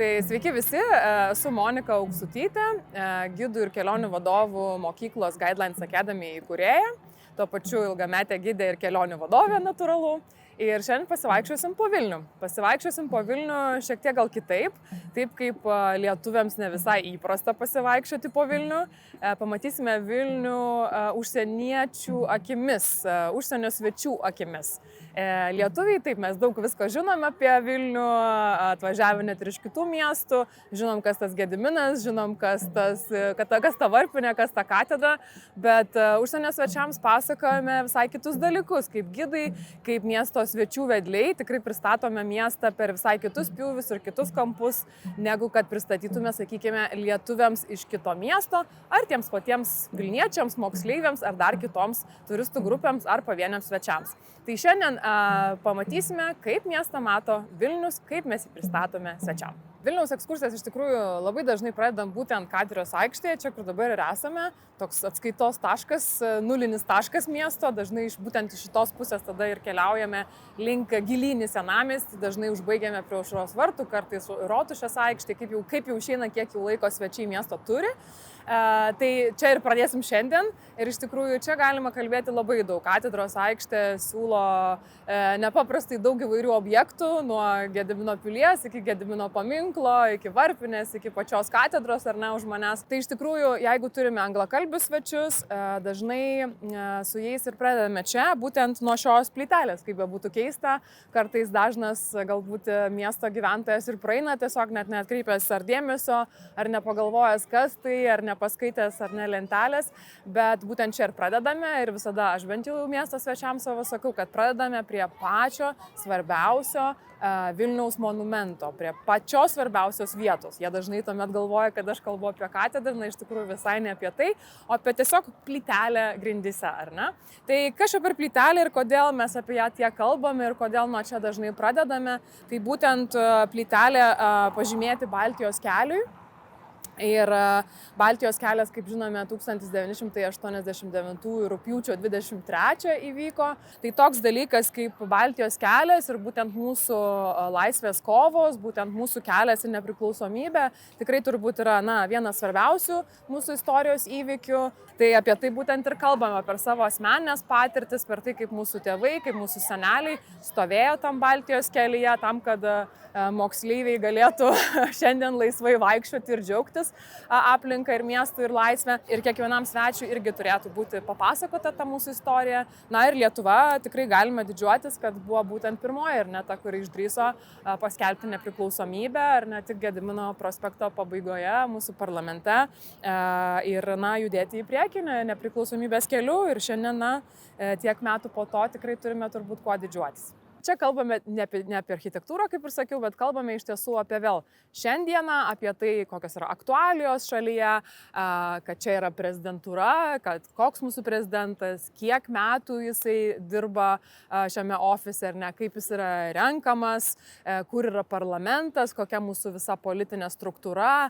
Tai sveiki visi, esu Monika Auksutytė, gidų ir kelionių vadovų mokyklos Guidelines Academy įkūrėja, tuo pačiu ilgametė gidė ir kelionių vadovė natūralu. Ir šiandien pasivaikščiosim po Vilnių. Pasivaikščiosim po Vilnių šiek tiek gal kitaip, taip kaip lietuviams ne visai įprasta pasivaikščioti po Vilnių. Pamatysime Vilnių užsieniečių akimis, užsienio svečių akimis. Lietuviai, taip, mes daug visko žinom apie Vilnių, atvažiavę net ir iš kitų miestų, žinom, kas tas Gediminas, žinom, kas ta Varpinė, kas ta katedra, bet užsienio svečiams pasakojame visai kitus dalykus, kaip gidai, kaip miesto svečių vedliai, tikrai pristatome miestą per visai kitus pjūvius ir kitus kampus, negu kad pristatytume, sakykime, lietuviams iš kito miesto, ar tiems patiems vilniečiams, moksleiviams, ar dar kitoms turistų grupėms ar pavieniams svečiams. Tai šiandien pamatysime, kaip miestą mato Vilnius, kaip mes jį pristatome svečiam. Vilniaus ekskursijas iš tikrųjų labai dažnai pradedam būtent Katedros aikštėje, čia kur dabar ir esame, toks atskaitos taškas, nulinis taškas miesto, dažnai būtent iš šitos pusės tada ir keliaujame link gilyn į senamiestį, dažnai užbaigiame prie Aušros vartų, kartais Rotušės aikštė, kaip jau išeina, kiek jau laiko svečiai miesto turi. Tai čia ir pradėsim šiandien ir iš tikrųjų čia galima kalbėti labai daug. Katedros aikštė siūlo nepaprastai daug įvairių objektų, nuo Gedimino pilies iki Gedimino paminklo, iki Varpinės, iki pačios katedros ar ne už manęs. Tai iš tikrųjų, jeigu turime anglakalbius svečius, dažnai su jais ir pradedame čia, būtent nuo šios plytelės, kaip bebūtų keista. Kartais dažnas galbūt miesto gyventojas ir praeina tiesiog net neatkreipęs ar dėmesio, ar nepagalvojęs, kas tai, ar nepaskaitęs ar ne lentelės, bet būtent čia ir pradedame ir visada aš bent jau miesto svečiams savo sakau, kad pradedame prie pačio svarbiausio Vilniaus monumento, prie pačios svarbiausios vietos. Jie dažnai tuomet galvoja, kad aš kalbu apie katedrą, na iš tikrųjų visai ne apie tai, o apie tiesiog plytelę grindyse, ar ne? Tai kas čia per plytelė ir kodėl mes apie ją tiek kalbame ir kodėl nuo čia dažnai pradedame, tai būtent plytelė pažymėti Baltijos keliui. Ir Baltijos kelias, kaip žinome, 1989 rugpjūčio 23 įvyko. Tai toks dalykas kaip Baltijos kelias ir būtent mūsų laisvės kovos, būtent mūsų kelias į nepriklausomybę, tikrai turbūt yra vienas svarbiausių mūsų istorijos įvykių. Tai apie tai būtent ir kalbame per savo asmeninės patirtis, per tai, kaip mūsų tėvai, kaip mūsų seneliai stovėjo tam Baltijos kelyje, tam, kad moksleiviai galėtų šiandien laisvai vaikščioti ir džiaugtis aplinką ir miestų ir laisvę. Ir kiekvienam svečiui irgi turėtų būti papasakota ta mūsų istorija. Na ir Lietuva tikrai galime didžiuotis, kad buvo būtent pirmoji ir ne ta, kuri išdrįso paskelbti nepriklausomybę ir ne tik Gedimino prospekto pabaigoje mūsų parlamente ir judėti į priekį nepriklausomybės keliu. Ir šiandien tiek metų po to tikrai turime turbūt kuo didžiuotis. Čia kalbame ne apie architektūrą, kaip ir sakiau, bet kalbame iš tiesų apie vėl šiandieną, apie tai, kokios yra aktualijos šalyje, kad čia yra prezidentūra, kad koks mūsų prezidentas, kiek metų jisai dirba šiame ofise ir ne, kaip jis yra renkamas, kur yra parlamentas, kokia mūsų visa politinė struktūra,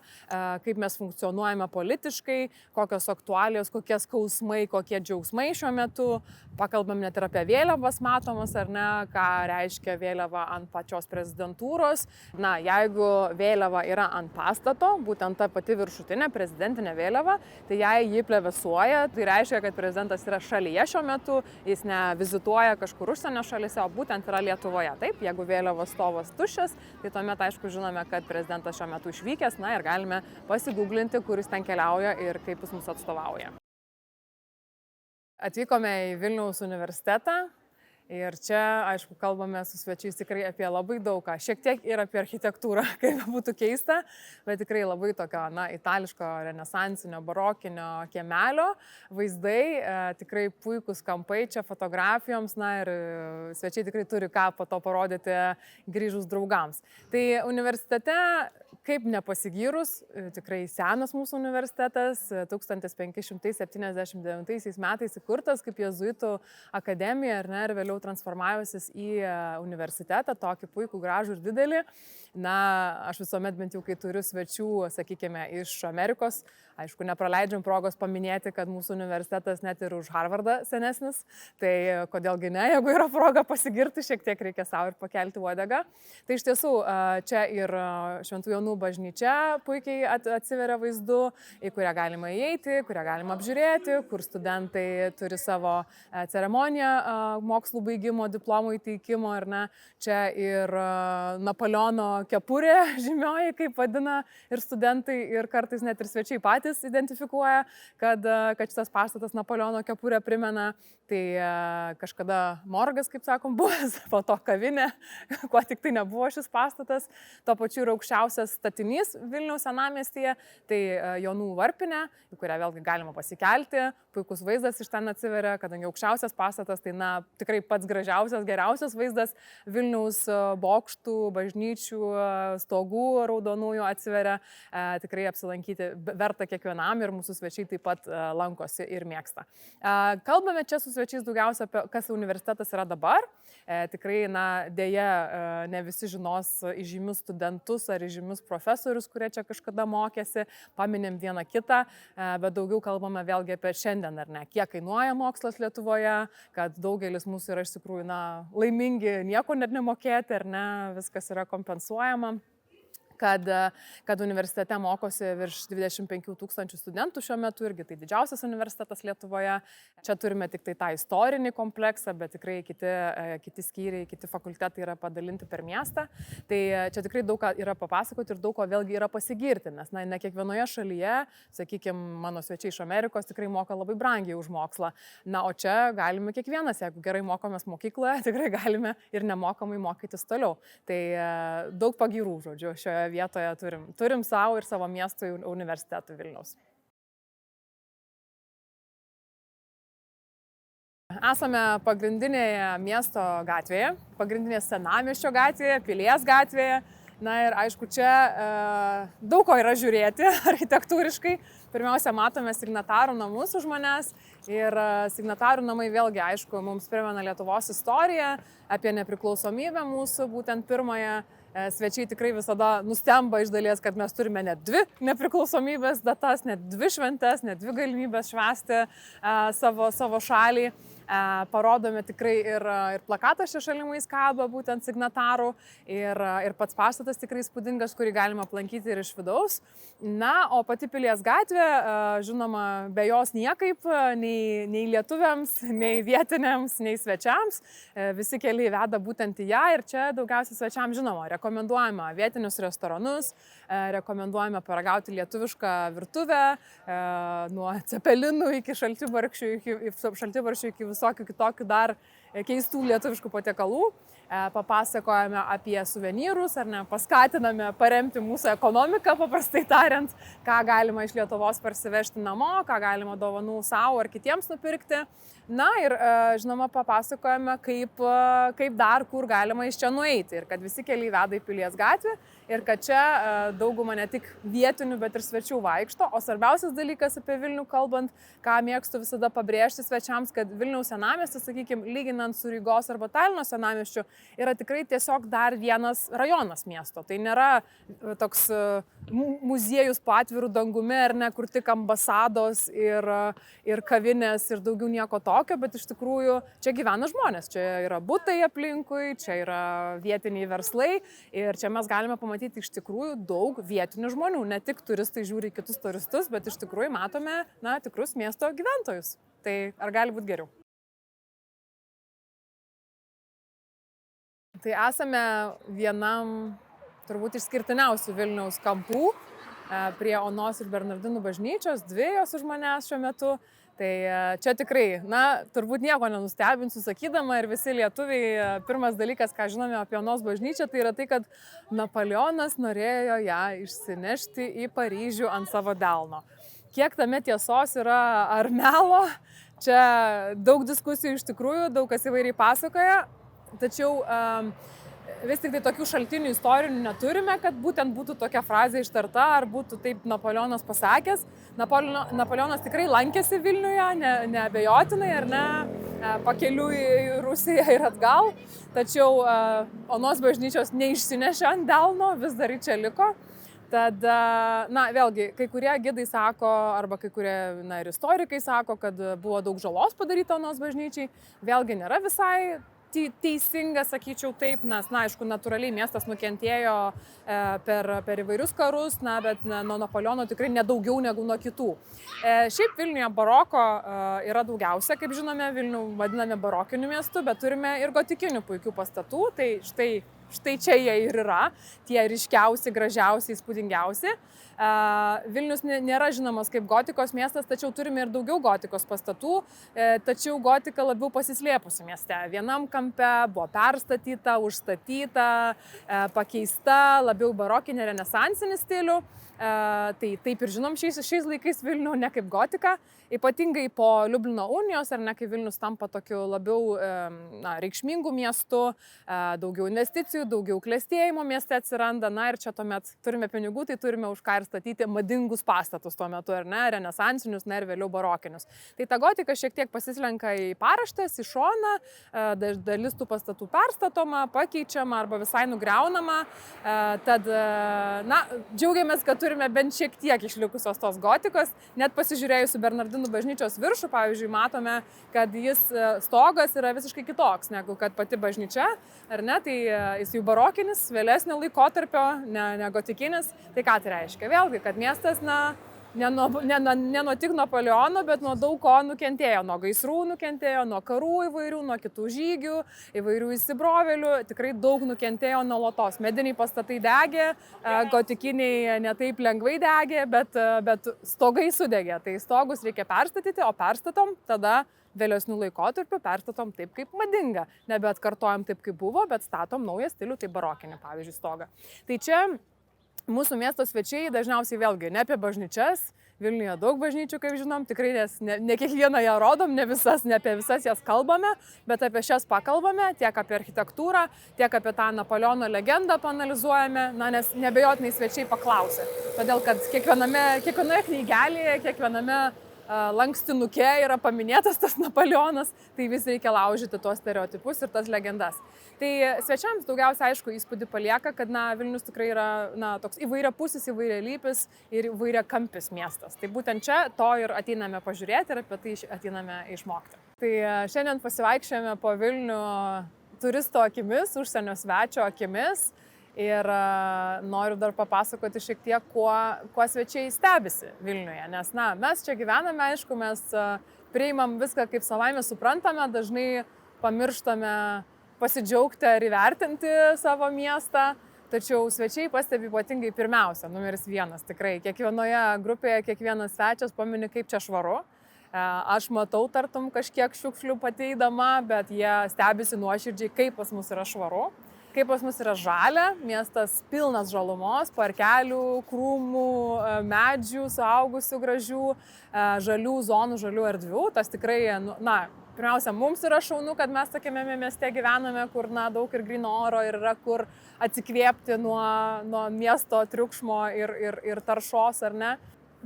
kaip mes funkcionuojame politiškai, kokios aktualijos, kokie skausmai, kokie džiaugsmai šiuo metu. Pakalbam net ir apie vėliavas matomas, ar ne, ką reiškia vėliava ant pačios prezidentūros. Jeigu vėliava yra ant pastato, būtent ta pati viršutinė prezidentinė vėliava, tai jei ji plevėsuoja, tai reiškia, kad prezidentas yra šalyje šiuo metu, jis ne vizituoja kažkur užsienio šalyse, o būtent yra Lietuvoje. Taip, jeigu vėliavos stovas tuščias, tai tuomet aišku žinome, kad prezidentas šiuo metu išvykęs, ir galime pasigūglinti, kur jis ten keliauja ir kaip jis mus atstovauja. Atvykome į Vilniaus universitetą. Ir čia, aišku, kalbame su svečiais tikrai apie labai daug ką, šiek tiek ir apie architektūrą, kaip būtų keista, bet tikrai labai tokio, itališko, renesansinio, barokinio kiemelio vaizdai, tikrai puikūs kampai čia fotografijoms, ir svečiai tikrai turi ką po to parodyti grįžus draugams. Tai universitete, kaip nepasigyrus, tikrai senas mūsų universitetas, 1579 metais įkurtas kaip jėzuitų akademija, ir vėliau transformavusis į universitetą, tokį puikų, gražų ir didelį. Na, aš visuomet bent jau, kai turiu svečių, sakykime, iš Amerikos, aišku, nepraleidžiam progos paminėti, kad mūsų universitetas net ir už Harvardą senesnis, tai kodėlgi ne, jeigu yra proga pasigirti, šiek tiek reikia savo ir pakelti uodegą. Tai iš tiesų, čia ir Šventų Jonų bažnyčia puikiai atsiveria vaizdu, į kurią galima įeiti, kurią galima apžiūrėti, kur studentai turi savo ceremoniją mokslų baigimo, diplomų įteikimo, ar ne. Čia ir Napoleono kepurė žymioji, kaip vadina ir studentai, ir kartais net ir svečiai patys identifikuoja, kad šitas pastatas Napoleono kepurę primena. Tai kažkada morgas, kaip sakom, buvęs, po to kavinė, kuo tik tai nebuvo šis pastatas. Tuo pačiu yra aukščiausias statinys Vilniaus senamiestyje, tai Jonų varpinė, į kurią vėlgi galima pasikelti. Puikus vaizdas iš ten atsiveria, kadangi aukščiausias pastatas, tai tikrai pats gražiausias, geriausias vaizdas Vilniaus bokštų, bažnyčių, stogų raudonųjų atsiveria. Tikrai apsilankyti verta kiekvienam ir mūsų svečiai taip pat lankosi ir mėgsta. Kalbame čia su svečiais daugiausia apie kas universitetas yra dabar. Tikrai, dėja, ne visi žinos įžymius studentus ar įžymius profesorius, kurie čia kažkada mokėsi, paminėm vieną kitą, bet daugiau kalbame vėlgi apie šiandien, ar ne, kiek kainuoja mokslas Lietuvoje, kad daugelis mūsų yra iš tikrųjų, laimingi nieko net nemokėti, ar ne, viskas yra kompensuojama. Kad universitete mokosi virš 25 000 studentų šiuo metu, irgi tai didžiausias universitetas Lietuvoje. Čia turime tik tai tą istorinį kompleksą, bet tikrai kiti skyriai, kiti fakultetai yra padalinti per miestą. Tai čia tikrai daug ką yra papasakoti ir daug ko vėlgi yra pasigirti, nes ne kiekvienoje šalyje, sakykime, mano svečiai iš Amerikos tikrai moka labai brangiai už mokslą. O čia galime kiekvienas, jeigu gerai mokomės mokykloje, tikrai galime ir nemokamai mokytis toliau. Tai daug pagyrų, žodžiu, šioje vietoje turim savo ir savo miestui universitetų Vilniaus. Esame pagrindinėje miesto gatvėje, pagrindinėje senamiesčio gatvėje, Pilies gatvėje. Ir aišku, čia daug ko yra žiūrėti architektūriškai. Pirmiausia, matome signatarų namus už manęs ir signatarų namai vėlgi, aišku, mums primena Lietuvos istoriją, apie nepriklausomybę mūsų, būtent pirmąją. Svečiai tikrai visada nustemba iš dalies, kad mes turime net 2 nepriklausomybės datas, net 2 šventes, net 2 galimybės švęsti savo šalį. Parodome tikrai ir plakatas čia šalimais kaba, būtent signatarų, ir pats pastatas tikrai įspūdingas, kurį galima aplankyti ir iš vidaus. O pati Pilies gatvė, žinoma, be jos niekaip, nei lietuviams, nei vietiniams, nei svečiams. Visi keliai veda būtent į ją ir čia daugiausiai svečiams, žinoma, rekomenduojame vietinius restoranus, rekomenduojame paragauti lietuvišką virtuvę, nuo cepelinų iki šaltibarščių, iki visokių kitokių dar keistų lietuviškų patiekalų. Papasakojame apie suvenyrus, ar ne, paskatiname paremti mūsų ekonomiką, paprastai tariant, ką galima iš Lietuvos parsivežti namo, ką galima dovanų savo ar kitiems nupirkti. Ir, žinoma, papasakojame, kaip dar kur galima iš čia nueiti ir kad visi keliai veda į Pilies gatvę ir kad čia dauguma ne tik vietinių, bet ir svečių vaikšto. O svarbiausias dalykas apie Vilnių kalbant, ką mėgstu visada pabrėžti svečiams, kad Vilniaus senamiestis, sakykime, lyginant su Rygos arba Talino senamiesčiu, yra tikrai tiesiog dar vienas rajonas miesto. Tai nėra toks muziejus po atvirų dangumi, ar ne, kur tik ambasados ir kavinės ir daugiau nieko tokio, bet iš tikrųjų čia gyvena žmonės, čia yra butai aplinkui, čia yra vietiniai verslai ir čia mes galime pamatyti iš tikrųjų daug vietinių žmonių. Ne tik turistai žiūri kitus turistus, bet iš tikrųjų matome tikrus miesto gyventojus. Tai ar gali būti geriau? Tai esame vienam turbūt išskirtiniausių Vilniaus kampų prie Onos ir Bernardinų bažnyčios, 2 jos už manęs šiuo metu. Tai čia tikrai, turbūt nieko nenustebinsiu sakydama ir visi lietuviai, pirmas dalykas, ką žinome apie Onos bažnyčią, tai yra tai, kad Napoleonas norėjo ją išsinešti į Paryžių ant savo delno. Kiek tame tiesos yra ar melo, čia daug diskusijų iš tikrųjų, daug kas įvairiai pasakoja, tačiau vis tik tai tokių šaltinių istorinių neturime, kad būtent būtų tokia frazė ištarta, ar būtų taip Napoleonas pasakęs. Napoleonas tikrai lankėsi Vilniuje, neabejotinai, ar ne? pakeliui į Rusiją ir atgal, tačiau Onos bažnyčios neišsinešė ant delno, vis dar čia liko. Tad, na, vėlgi, kai kurie gidai sako, arba kai kurie, na, ir istorikai sako, kad buvo daug žalos padaryta Onos bažnyčiai, vėlgi nėra visai teisinga, sakyčiau taip, nes, na, aišku, natūraliai miestas nukentėjo per įvairius karus, na, bet nuo Napoleono tikrai nedaugiau negu nuo kitų. Šiaip Vilniuje baroko yra daugiausia, kaip žinome, Vilnių vadiname barokiniu miestu, bet turime ir gotikinių puikių pastatų, tai štai čia jie ir yra, tie ryškiausi, gražiausi, įspūdingiausi. Vilnius nėra žinomas kaip gotikos miestas, tačiau turime ir daugiau gotikos pastatų, tačiau gotika labiau pasislėpusi mieste. Vienam kampe buvo perstatyta, užstatyta, pakeista, labiau barokinė renesansinį stilių. Tai taip ir žinom šiais laikais Vilnių ne kaip gotika, ypatingai po Liublino unijos, ar ne, kai Vilnius tampa tokiu labiau reikšmingų miestų, daugiau investicijų, daugiau klestėjimo mieste atsiranda, na ir čia tuomet turime pinigų, tai turime už ką ir statyti madingus pastatus tuo metu, ar ne, renesansinius, na ir vėliau barokinius. Tai ta gotika šiek tiek pasislenka į paraštės, į šoną, dalis tų pastatų perstatoma, pakeičiama arba visai nugriaunama, tad, na, džiaugiamės, kad turime bent šiek tiek išlikusios tos gotikos, net pasižiūrėjus į Bernardinų bažnyčios viršų, pavyzdžiui, matome, kad stogas yra visiškai kitoks negu kad pati bažnyčia, ar ne, tai jis jau barokinis, vėlesnio laikotarpio, ne gotikinis. Tai ką tai reiškia? Vėlgi, kad miestas, ne nuo tik Napoleono, bet nuo daug ko nukentėjo, nuo gaisrų nukentėjo, nuo karų įvairių, nuo kitų žygių, įvairių įsibrovėlių, tikrai daug nukentėjo nuolatos. Mediniai pastatai degė, gotikiniai netaip lengvai degė, bet stogai sudegė. Tai stogus reikia perstatyti, o perstatom tada vėlesnių laikotarpių, perstatom taip, kaip madinga. Nebeatkartojam taip, kaip buvo, bet statom naują stilių, tai barokinį, pavyzdžiui, stogą. Tai čia mūsų miesto svečiai dažniausiai vėlgi ne apie bažnyčias, Vilniuje daug bažnyčių, kaip žinom, tikrai nes ne kiekvieną ją rodom, ne apie visas jas kalbame, bet apie šias pakalbame, tiek apie architektūrą, tiek apie tą Napoleono legendą paanalizuojame, nes nebejotinai svečiai paklausė. Todėl, kad kiekvienoje knygelėje, kiekviename lankstinuke yra paminėtas tas Napoleonas, tai vis reikia laužyti tuos stereotipus ir tas legendas. Tai svečiams daugiausia, aišku, įspūdį palieka, kad Vilnius tikrai yra toks įvairiapusis, įvairialypis ir įvairiakampis miestas. Tai būtent čia to ir ateiname pažiūrėti ir apie tai ateiname išmokti. Tai šiandien pasivaikščiojame po Vilnių turisto akimis, užsienio svečio akimis. Ir noriu dar papasakoti šiek tiek, kuo svečiai stebisi Vilniuje. Nes, mes čia gyvename, aišku, mes priimam viską kaip savaime suprantame, dažnai pamirštame pasidžiaugti ar įvertinti savo miestą. Tačiau svečiai pastebi ypatingai pirmiausia, numeris 1 tikrai. Kiekvienoje grupėje, kiekvienas svečias pamini, kaip čia švaru. Aš matau tartum kažkiek šiukšlių pateidama, bet jie stebisi nuoširdžiai, kaip pas mus yra švaru. Kaip pas mus yra žalia, miestas pilnas žalumos, parkelių, krūmų, medžių, suaugusių gražių, žalių zonų, žalių erdvių. Tas tikrai, pirmiausia, mums yra šaunu, kad mes tokiame mieste gyvename, kur daug ir gryno oro ir yra kur atsikvėpti nuo miesto triukšmo ir taršos, ar ne.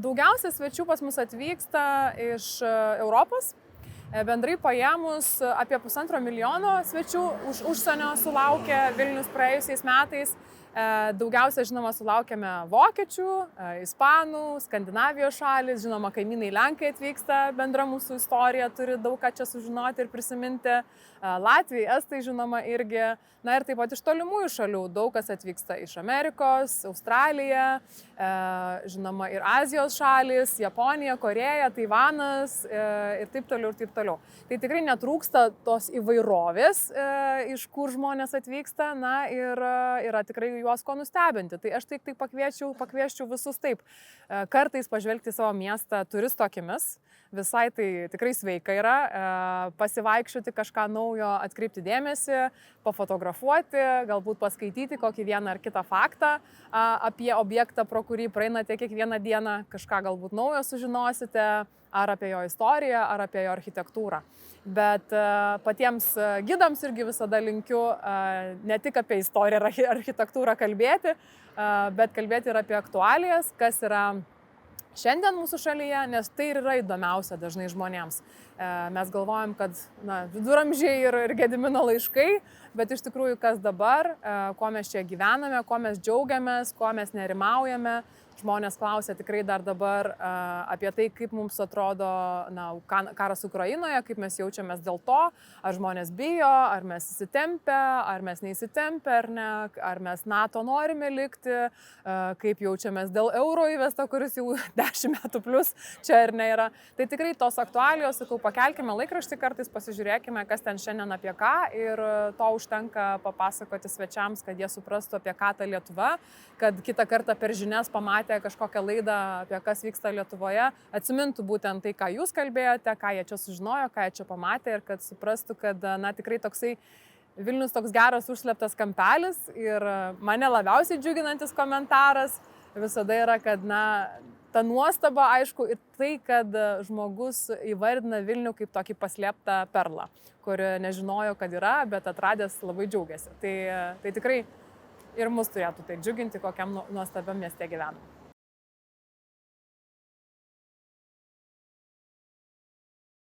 Daugiausia svečių pas mus atvyksta iš Europos. Bendrai paėmus apie 1,5 milijono svečių už užsienio sulaukė Vilnius praėjusiais metais. Daugiausia, žinoma, sulaukėme vokiečių, ispanų, Skandinavijos šalis, žinoma, kaimynai Lenkai atvyksta, bendra mūsų istorija, turi daug ką čia sužinoti ir prisiminti. Latvijai, Estai, žinoma, irgi. Na ir taip pat iš tolimųjų šalių daug kas atvyksta iš Amerikos, Australija, žinoma, ir Azijos šalis, Japonija, Koreja, Taivanas ir taip toliau ir taip toliau. Tai tikrai netrūksta tos įvairovės, iš kur žmonės atvyksta, ir yra tikrai juos ko nustebinti. Tai aš tik pakviesčiau visus taip kartais pažvelgti savo miestą turisto akimis. Visai tai tikrai sveika yra, pasivaikščioti kažką naujo, atkreipti dėmesį, pafotografuoti, galbūt paskaityti kokį vieną ar kitą faktą apie objektą, pro kurį praeinate kiekvieną dieną, kažką galbūt naujo sužinosite, ar apie jo istoriją, ar apie jo architektūrą. Bet patiems gidams irgi visada linkiu ne tik apie istoriją ir architektūrą kalbėti, bet kalbėti ir apie aktualijas, kas yra šiandien mūsų šalyje, nes tai ir yra įdomiausia dažnai žmonėms. Mes galvojam, kad viduramžiai ir Gedimino laiškai, bet iš tikrųjų kas dabar, kuo mes čia gyvename, kuo mes džiaugiamės, kuo mes nerimaujame. Žmonės klausia tikrai dar dabar apie tai, kaip mums atrodo karas Ukrainoje, kaip mes jaučiamės dėl to, ar žmonės bijo, ar mes įsitempę, ar mes neįsitempę, ar ne, ar mes NATO norime likti, kaip jaučiamės dėl euro įvesto, kuris jau 10 metų plus čia ir ne yra. Tai tikrai tos aktualijos, sakau, pakelkime laikraštį kartais, pasižiūrėkime, kas ten šiandien apie ką ir to užtenka papasakoti svečiams, kad jie suprastų apie ką ta Lietuva, kad kitą kartą per žinias pamatę kažkokią laidą apie kas vyksta Lietuvoje, atsimintų būtent tai, ką jūs kalbėjote, ką jie čia sužinojo, ką jie čia pamatė ir kad suprastų, kad tikrai toksai Vilnius toks geras užslėptas kampelis ir mane labiausiai džiuginantis komentaras visada yra, kad ta nuostaba, aišku, ir tai, kad žmogus įvardina Vilnių kaip tokį paslėptą perlą, kur nežinojo, kad yra, bet atradęs labai džiaugiasi. Tai tikrai ir mus turėtų tai džiuginti, kokiam nuostabiam mieste gyvenam.